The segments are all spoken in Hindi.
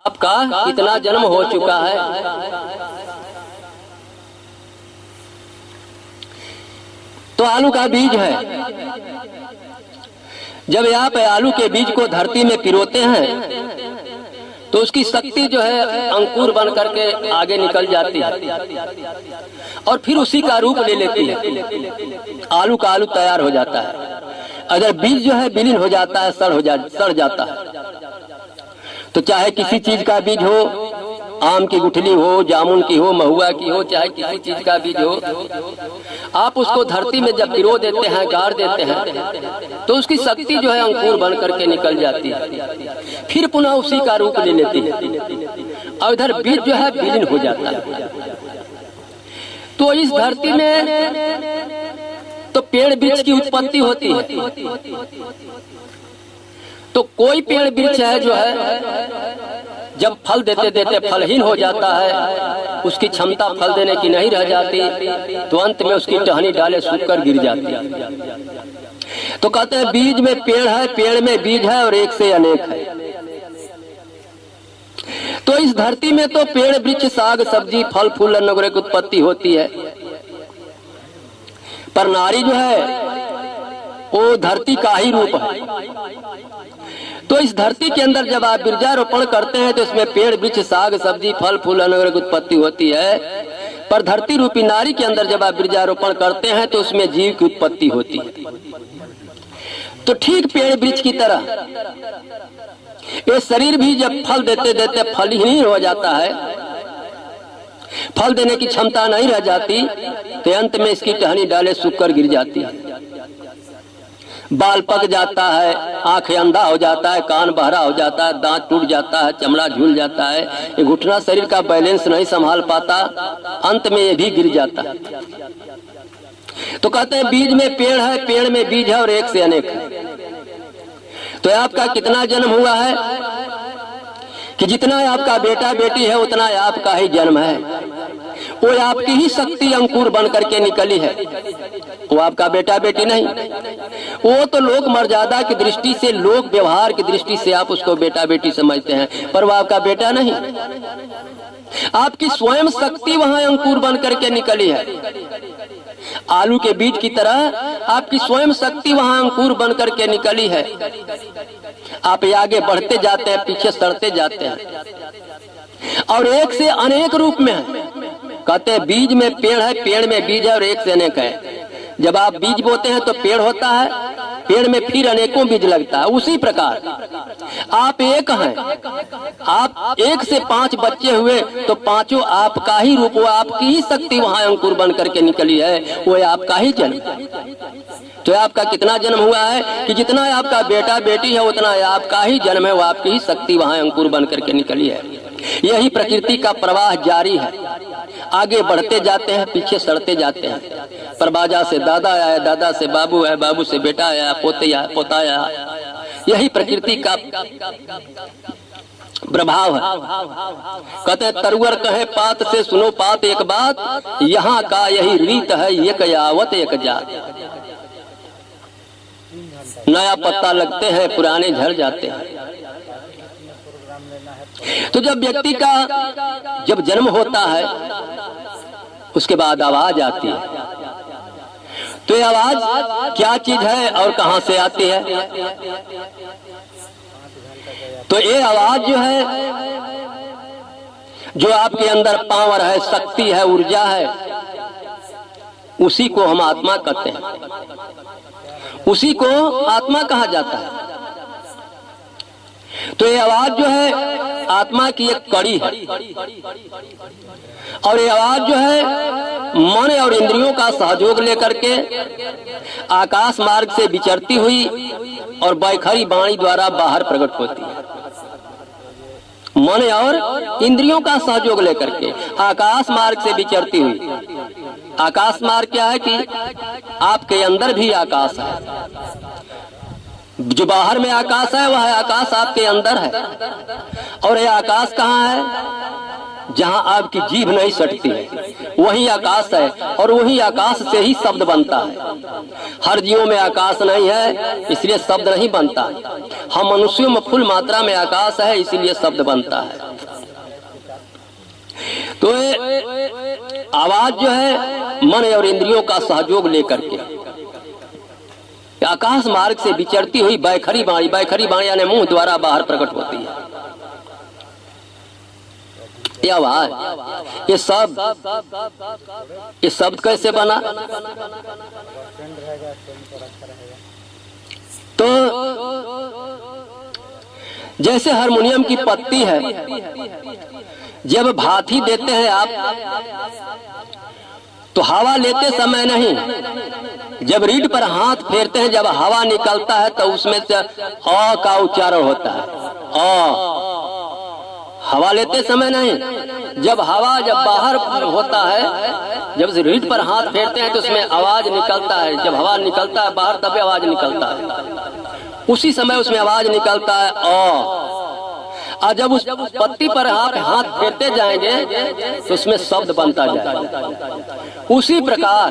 आपका कितना जन्म हो चुका है। तो आलू का बीज है। जब आप आलू के बीज को धरती में पिरोते हैं तो उसकी शक्ति जो है अंकुर बन करके आगे निकल जाती है और फिर उसी का रूप ले लेती है। आलू का आलू तैयार हो जाता है। अगर बीज जो है विलीन हो जाता है, सड़ जाता है। तो चाहे किसी चीज का बीज हो, आम की गुठली हो, जामुन की हो, महुआ की हो, चाहे किसी चीज का बीज हो, आप उसको धरती में जब पिरो देते हैं, गाड़ देते हैं, तो उसकी शक्ति जो है अंकुर बन करके निकल जाती है, फिर पुनः उसी का रूप ले लेती है और इधर बीज जो है विलीन हो जाता है। तो इस धरती में तो पेड़ वृक्ष की उत्पत्ति होती है। तो कोई पेड़ वृक्ष है जो है जब फल देते देते फलहीन हो जाता है, उसकी क्षमता फल देने की नहीं रह जाती, तो अंत में उसकी टहनी डाले सूखकर गिर जाती है। तो कहते हैं बीज में पेड़ है, पेड़ में बीज है और एक से अनेक है। तो इस धरती में तो पेड़ वृक्ष साग सब्जी फल फूल वगैरह की उत्पत्ति होती है, पर नारी जो है वो धरती का ही रूप है। तो इस धरती के अंदर जब आप बीजारोपण करते हैं तो इसमें पेड़ वृक्ष साग सब्जी फल फूल वगैरह की उत्पत्ति होती है, पर धरती रूपी नारी के अंदर जब आप बीजारोपण करते हैं तो उसमें जीव की उत्पत्ति होती है। तो ठीक पेड़ वृक्ष की तरह ये शरीर भी जब फल देते देते फलहीन हो जाता है, फल देने की क्षमता नहीं रह जाती, तो अंत में इसकी टहनी डाले सूखकर गिर जाती है। बाल पक जाता है, आंखें अंधा हो जाता है, कान बहरा हो जाता है, दांत टूट जाता है, चमड़ा झूल जाता है, ये घुटना शरीर का बैलेंस नहीं संभाल पाता, अंत में ये भी गिर जाता है। तो कहते हैं बीज में पेड़ है, पेड़ में बीज है और एक से अनेक है। तो आपका कितना जन्म हुआ है कि जितना आपका बेटा बेटी है उतना आपका ही जन्म है। वो आपकी ही शक्ति अंकुर बन करके निकली है, वो आपका बेटा बेटी नहीं। वो तो लोग मर्यादा की दृष्टि से, लोग व्यवहार की दृष्टि से आप उसको बेटा बेटी समझते हैं, पर वो आपका बेटा नहीं। आपकी स्वयं शक्ति वहां अंकुर बन करके निकली है। आलू के बीज की तरह आपकी स्वयं शक्ति वहां अंकुर बन करके निकली है। आप आगे बढ़ते जाते हैं, पीछे सड़ते जाते हैं और एक से अनेक रूप में है। कहते हैं बीज में पेड़ है, पेड़ में बीज है और एक से अनेक है। जब आप बीज बोते हैं तो पेड़ होता है, पेड़ में फिर अनेकों बीज लगता है। उसी प्रकार आप एक हैं, आप एक से 5 बच्चे हुए तो पांचों आपका ही रूप, वो आपकी ही शक्ति वहां अंकुर बन करके निकली है, वो आपका ही जन्म। तो आपका कितना जन्म हुआ है कि जितना आपका बेटा बेटी है उतना आपका ही जन्म है, वो आपकी ही शक्ति वहां अंकुर बन करके निकली है। यही प्रकृति का प्रवाह जारी है। आगे बढ़ते जाते हैं, पीछे सड़ते जाते हैं। परबाजा से दादा आया, दादा से बाबू आया, बाबू से बेटा आया, पोता आया। यही प्रकृति का प्रभाव है। कहते हैं तरुअर कहे पात से सुनो पात एक बात, यहाँ का यही रीत है एक यावत एक जात। नया पत्ता लगते हैं, पुराने झड़ जाते हैं। तो जब व्यक्ति का जब जन्म होता है उसके बाद आवाज आती है। तो ये आवाज क्या चीज है और कहां से आती है? तो ये आवाज जो है, जो आपके अंदर पावर है, शक्ति है, ऊर्जा है, उसी को हम आत्मा कहते हैं, उसी को आत्मा कहा जाता है। तो ये आवाज जो है आत्मा की एक कड़ी है और ये आवाज जो है मन और इंद्रियों का सहयोग लेकर के आकाश मार्ग से विचरती हुई और बैखरी वाणी द्वारा बाहर प्रकट होती है। मन और इंद्रियों का सहयोग लेकर के आकाश मार्ग से विचरती हुई। आकाश मार्ग क्या है कि आपके अंदर भी आकाश है। जो बाहर में आकाश है वह आकाश आपके अंदर है। और यह आकाश कहाँ है? जहाँ आपकी जीभ नहीं सटती है, वही आकाश है और वही आकाश से ही शब्द बनता है। हर जीवों में आकाश नहीं है इसलिए शब्द नहीं बनता। हम मनुष्यों में फुल मात्रा में आकाश है इसलिए शब्द बनता है। तो आवाज जो है मन और इंद्रियों का सहयोग लेकर के आकाश मार्ग से विचरती हुई बैखरी बाणी यानी मुंह द्वारा बाहर प्रकट होती है। ये आवाज, ये शब्द कैसे बना? तो जैसे हारमोनियम की पत्ती है, जब भाथी देते हैं आप तो हवा लेते समय नहीं, जब रीढ़ पर हाथ फेरते हैं जब हवा निकलता है तो उसमें से अ का उच्चारण होता है। हवा लेते समय नहीं, जब हवा जब बाहर होता है, जब रीढ़ पर हाथ फेरते हैं तो उसमें आवाज निकलता है। जब हवा निकलता है बाहर तब आवाज निकलता है, उसी समय उसमें आवाज निकलता है अ। और जब उस पत्ती पर आप हाथ फेरते जाएंगे तो उसमें शब्द बनता जाएगा। उसी प्रकार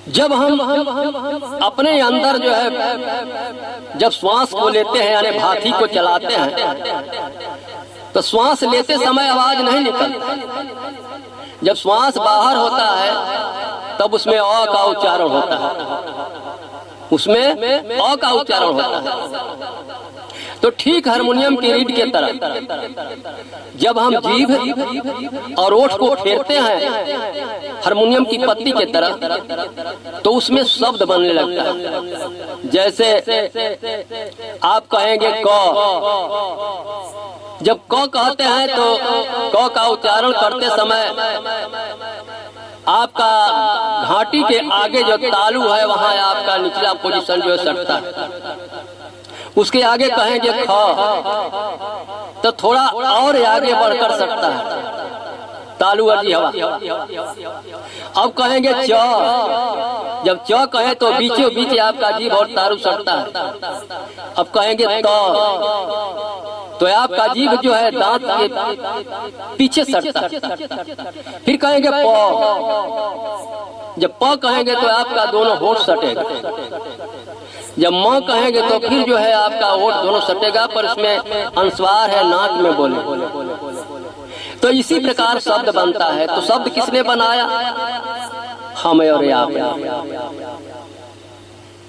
जब हम अपने अंदर जो है जब श्वास को लेते हैं यानी भाथी को चलाते हैं तो श्वास लेते समय आवाज नहीं निकलती। जब श्वास बाहर होता है तब उसमें अ का उच्चारण होता है, उसमें अ का उच्चारण होता है। तो ठीक हारमोनियम की रीढ़ के तरह जब हम जीभ और ओठ को फेरते हैं हारमोनियम की पत्ती के तरह तो उसमें शब्द बनने लगता है। जैसे आप कहेंगे क, जब क कहते हैं तो क का उच्चारण करते समय आपका घाटी के आगे जो तालु है वहां आपका निचला पोजीशन जो सटता है। उसके आगे कहेंगे ख तो थोड़ा और आगे बढ़कर सकता है तालु अर्जी हवा। अब कहेंगे च, जब च कहे तो बीचों बीच आपका जीभ और तालु सटता है। अब कहेंगे तो आपका जीभ जो है दांत के पीछे सटता है। फिर कहेंगे प, जब प कहेंगे तो आपका दोनों होठ सटेगा। जब म कहेंगे तो फिर जो है आपका होठ दोनों सटेगा पर उसमें अनुस्वार है, नाक में बोले। तो इसी प्रकार शब्द बनता है। तो शब्द किसने बनाया? हम और आप।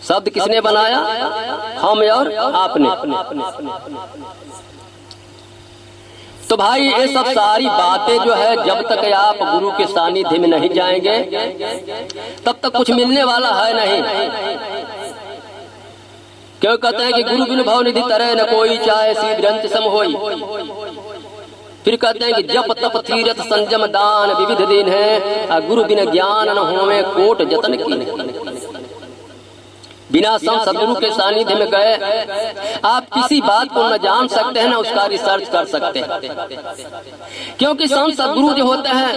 शब्द किसने बनाया? हम और आपने। तो भाई ये सब सारी बातें जो है जब तक आप गुरु के सानिध्य में नहीं जाएंगे तब तक कुछ मिलने वाला है नहीं। क्यों कहते हैं कि गुरु बिनु भव निधि तरह न कोई, चाहे सी ग्रंथ सम होई। फिर कहते हैं कि जप तप तीरथ संजम दान विविध दिन है, गुरु बिना ज्ञान न होवे कोट जतन की। बिना संत सदगुरु के सानिध्य में गए आप किसी बात को न जान सकते हैं न उसका रिसर्च कर सकते हैं। क्योंकि संत सदगुरु जो होते हैं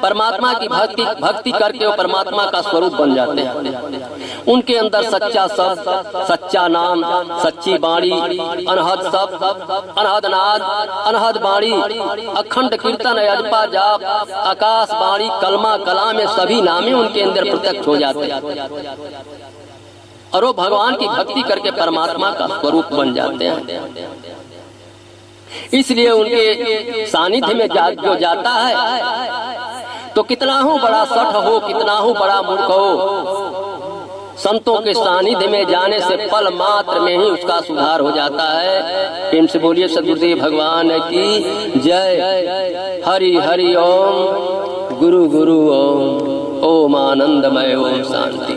परमात्मा की भक्ति करके वो परमात्मा का स्वरूप बन जाते हैं। उनके अंदर सच्चा शब्द, सच्चा नाम, सच्ची बाणी, अनहद शब्द, अनहद नाद, अनहद बाणी, अखंड कीर्तन, अजपा जाप, आकाश बाणी, कलमा कलाम में सभी नामे उनके अंदर प्रत्यक्ष हो जाते हैं और वो भगवान की भक्ति करके परमात्मा का स्वरूप बन जाते हैं। इसलिए उनके सानिध्य में जो जाता है तो कितना हो बड़ा सठ हो, कितना हो बड़ा मूर्ख हो, संतों के सानिध्य में जाने से पल मात्र में ही उसका सुधार हो जाता है। प्रेम से बोलिए सद्गुरुदेव भगवान की जय। हरि हरि ओम, गुरु गुरु ओम, ओम आनंदमय, ओम शांति।